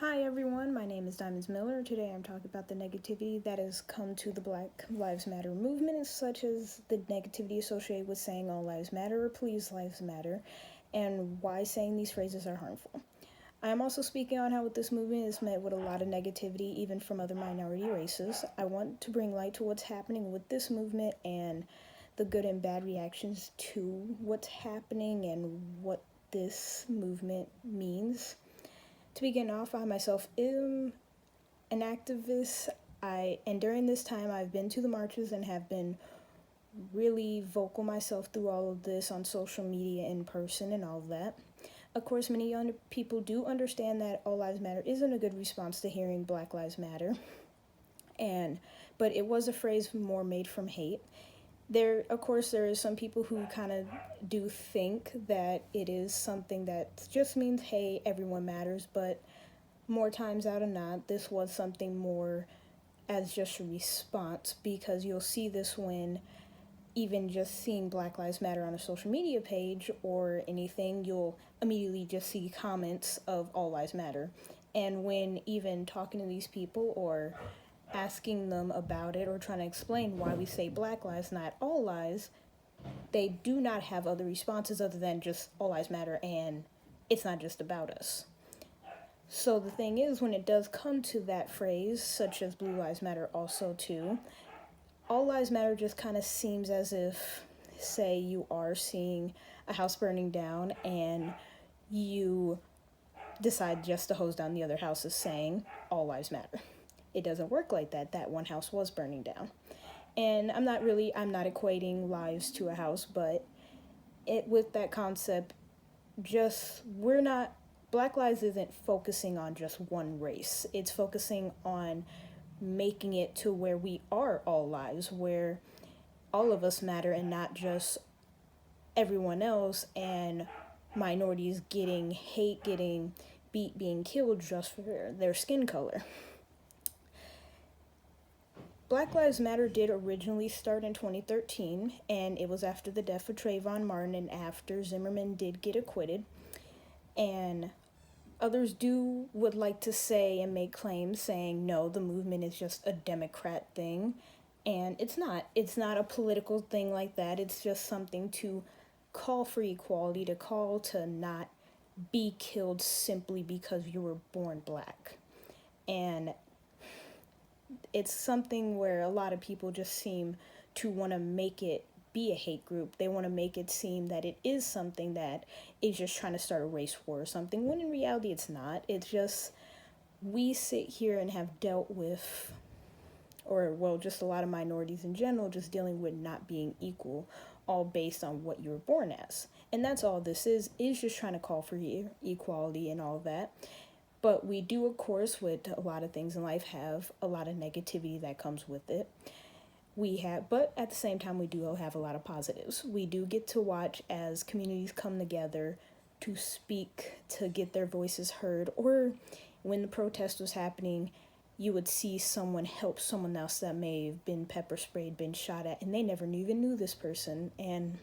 Hi everyone, my name is Diamonds Miller. Today I'm talking about the negativity that has come to the Black Lives Matter movement, such as the negativity associated with saying all lives matter or please lives matter, and why saying these phrases are harmful. I am also speaking on how this movement is met with a lot of negativity, even from other minority races. I want to bring light to what's happening with this movement and the good and bad reactions to what's happening and what this movement means. To begin off, I myself am an activist. And during this time I've been to the marches and have been really vocal myself through all of this on social media, in person, and all of that. Of course, many young people do understand that all lives matter isn't a good response to hearing Black Lives Matter, but it was a phrase more made from hate. There is some people who kind of do think that it is something that just means, hey, everyone matters, but more times out of not, this was something more as just a response, because you'll see this when even just seeing Black Lives Matter on a social media page or anything, you'll immediately just see comments of all lives matter. And when even talking to these people or asking them about it or trying to explain why we say Black lives, not all lives, they do not have other responses other than just all lives matter and it's not just about us. So the thing is, when it does come to that phrase, such as Blue Lives Matter also too, all lives matter just kind of seems as if, say you are seeing a house burning down and you decide just to hose down the other houses saying all lives matter. It doesn't work like that. That one house was burning down. And I'm not equating lives to a house, but with that concept, Black Lives isn't focusing on just one race. It's focusing on making it to where we are all lives, where all of us matter and not just everyone else, and minorities getting hate, getting beat, being killed just for their skin color. Black Lives Matter did originally start in 2013, and it was after the death of Trayvon Martin and after Zimmerman did get acquitted. And others would like to say and make claims saying, no, the movement is just a Democrat thing. And it's not. It's not a political thing like that. It's just something to call for equality, to call to not be killed simply because you were born black. And it's something where a lot of people just seem to want to make it be a hate group. They want to make it seem that it is something that is just trying to start a race war or something, when in reality it's not. It's just, we sit here and have dealt with, just a lot of minorities in general, just dealing with not being equal, all based on what you were born as. And that's all this is just trying to call for equality and all that. But we do, of course, with a lot of things in life, have a lot of negativity that comes with it. But at the same time, we do have a lot of positives. We do get to watch as communities come together to speak, to get their voices heard, or when the protest was happening, you would see someone help someone else that may have been pepper sprayed, been shot at, and they never even knew this person. And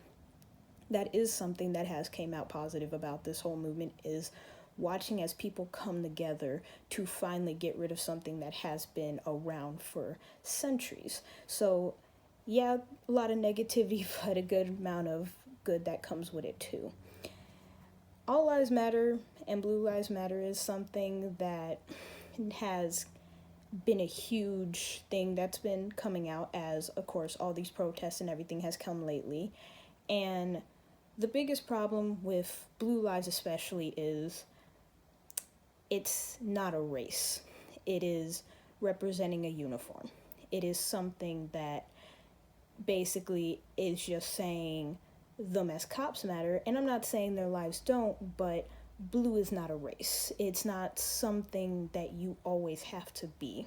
that is something that has came out positive about this whole movement, is watching as people come together to finally get rid of something that has been around for centuries. So yeah, a lot of negativity, but a good amount of good that comes with it too. All Lives Matter and Blue Lives Matter is something that has been a huge thing that's been coming out as, of course, all these protests and everything has come lately. And the biggest problem with Blue Lives especially is it's not a race. It is representing a uniform. It is something that basically is just saying them as cops matter. And I'm not saying their lives don't, but blue is not a race. It's not something that you always have to be.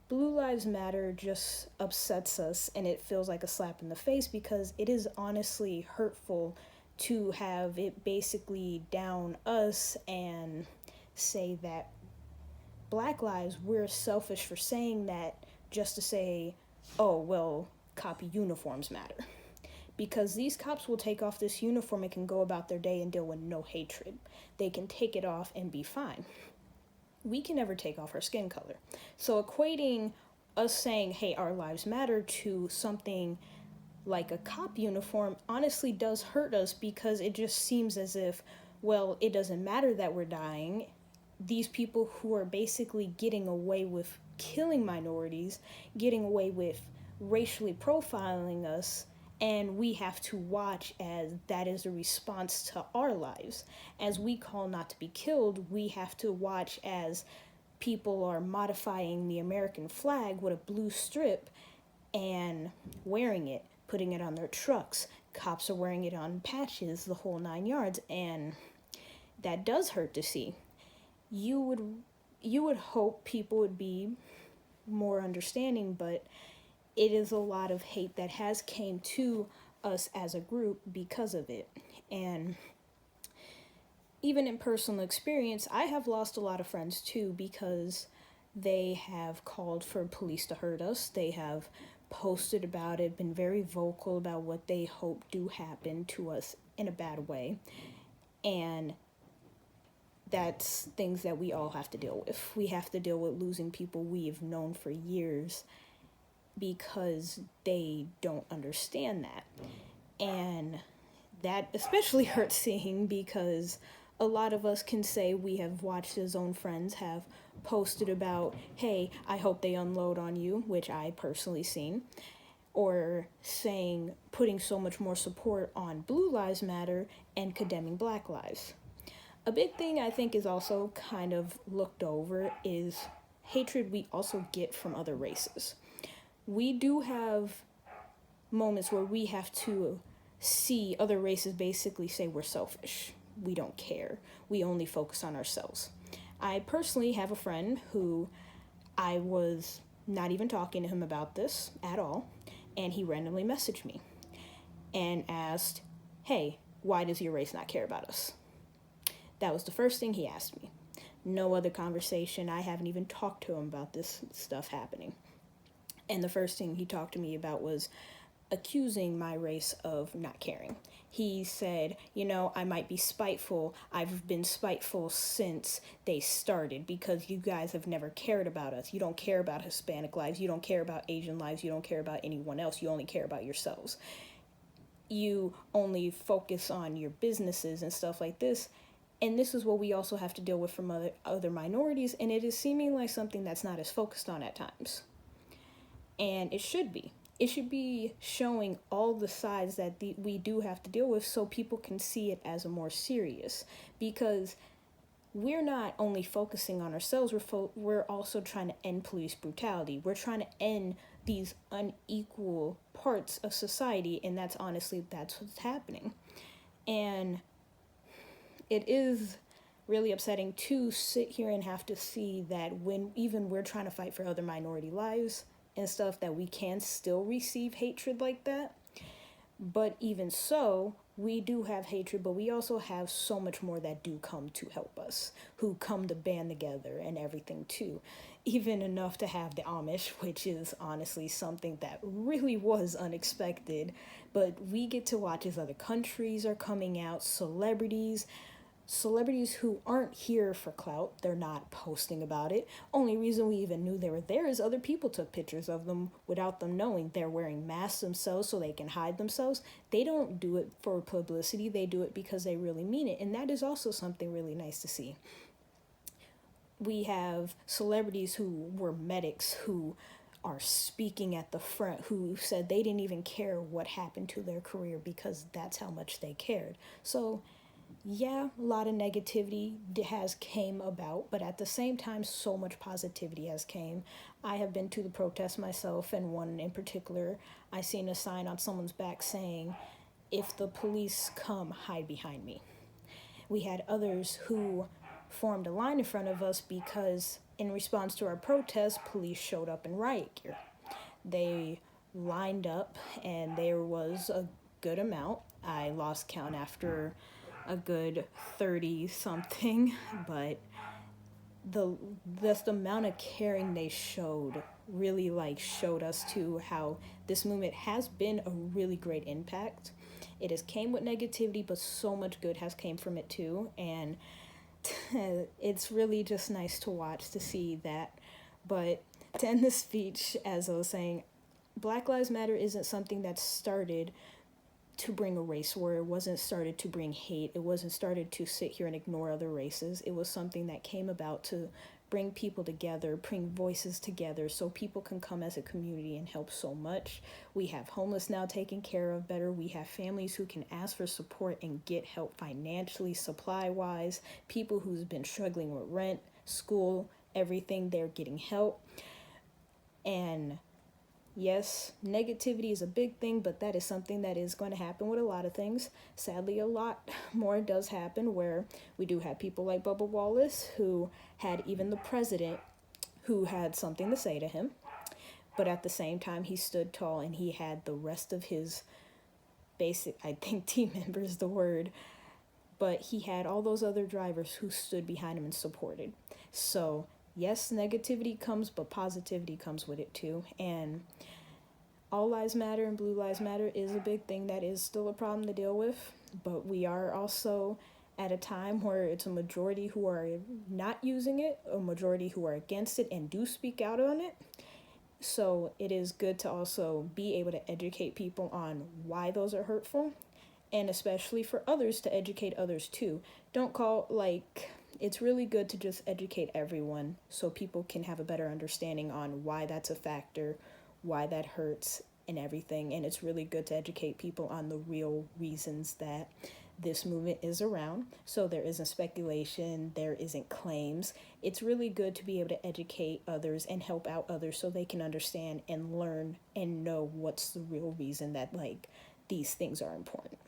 Blue Lives Matter just upsets us, and it feels like a slap in the face, because it is honestly hurtful to have it basically down us and say that Black lives, we're selfish for saying that, just to say, oh, well, cop uniforms matter. Because these cops will take off this uniform and can go about their day and deal with no hatred. They can take it off and be fine. we can never take off our skin color. So equating us saying, hey, our lives matter to something like a cop uniform honestly does hurt us, because it just seems as if, well, it doesn't matter that we're dying. These people who are basically getting away with killing minorities, getting away with racially profiling us, and we have to watch as that is a response to our lives. As we call not to be killed, we have to watch as people are modifying the American flag with a blue strip and wearing it, putting it on their trucks. Cops are wearing it on patches, the whole 9 yards, and that does hurt to see. You would hope people would be more understanding, but it is a lot of hate that has came to us as a group because of it. And even in personal experience, I have lost a lot of friends too, because they have called for police to hurt us. They have posted about it, been very vocal about what they hope do happen to us in a bad way. And that's things that we all have to deal with. We have to deal with losing people we've known for years because they don't understand that. And that especially hurts seeing, because a lot of us can say we have watched his own friends have posted about, hey, I hope they unload on you, which I personally seen, or saying, putting so much more support on Blue Lives Matter and condemning Black lives. A big thing I think is also kind of looked over is hatred we also get from other races. We do have moments where we have to see other races basically say we're selfish. We don't care. We only focus on ourselves. I personally have a friend who I was not even talking to him about this at all, and he randomly messaged me and asked, hey, why does your race not care about us? That was the first thing he asked me. No other conversation. I haven't even talked to him about this stuff happening. And the first thing he talked to me about was accusing my race of not caring. He said, I might be spiteful. I've been spiteful since they started because you guys have never cared about us. You don't care about Hispanic lives. You don't care about Asian lives. You don't care about anyone else. You only care about yourselves. You only focus on your businesses and stuff like this. And this is what we also have to deal with from other minorities, and it is seeming like something that's not as focused on at times. And it should be. It should be showing all the sides that we do have to deal with, so people can see it as a more serious. Because we're not only focusing on ourselves, we're also trying to end police brutality. We're trying to end these unequal parts of society, and that's what's happening. And it is really upsetting to sit here and have to see that when even we're trying to fight for other minority lives and stuff, that we can still receive hatred like that. But even so, we do have hatred, but we also have so much more that do come to help us, who come to band together and everything too. Even enough to have the Amish, which is honestly something that really was unexpected. But we get to watch as other countries are coming out, celebrities who aren't here for clout. They're not posting about it. Only reason we even knew they were there is other people took pictures of them without them knowing. They're wearing masks themselves so they can hide themselves. They don't do it for publicity. They do it because they really mean it. And that is also something really nice to see. We have celebrities who were medics who are speaking at the front, who said they didn't even care what happened to their career because that's how much they cared. So yeah, a lot of negativity has came about, but at the same time, so much positivity has came. I have been to the protests myself, and one in particular, I seen a sign on someone's back saying, if the police come, hide behind me. We had others who formed a line in front of us because in response to our protest, police showed up in riot gear. They lined up, and there was a good amount. I lost count after a good 30 something, but the amount of caring they showed really showed us to how this movement has been a really great impact. It has came with negativity, but so much good has came from it too. And it's really just nice to watch to see that. But to end the speech, as I was saying, Black Lives Matter isn't something that started to bring a race war. It wasn't started to bring hate. It wasn't started to sit here and ignore other races. It was something that came about to bring people together, bring voices together so people can come as a community and help so much. We have homeless now taken care of better. We have families who can ask for support and get help financially, supply wise. People who's been struggling with rent, school, everything, they're getting help. And yes, negativity is a big thing, but that is something that is going to happen with a lot of things. Sadly, a lot more does happen where we do have people like Bubba Wallace who had even the president who had something to say to him. But at the same time, he stood tall and he had the rest of his basic, I think team member is the word, but he had all those other drivers who stood behind him and supported. So yes, negativity comes, but positivity comes with it too. And all lives matter and blue lives matter is a big thing that is still a problem to deal with, but we are also at a time where it's a majority who are not using it, a majority who are against it and do speak out on it. So it is good to also be able to educate people on why those are hurtful, and especially for others to educate others too. Don't call, like, it's really good to just educate everyone so people can have a better understanding on why that's a factor, why that hurts, and everything. And it's really good to educate people on the real reasons that this movement is around. So there isn't speculation, there isn't claims. It's really good to be able to educate others and help out others so they can understand and learn and know what's the real reason that, like, these things are important.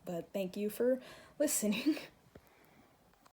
But thank you for listening.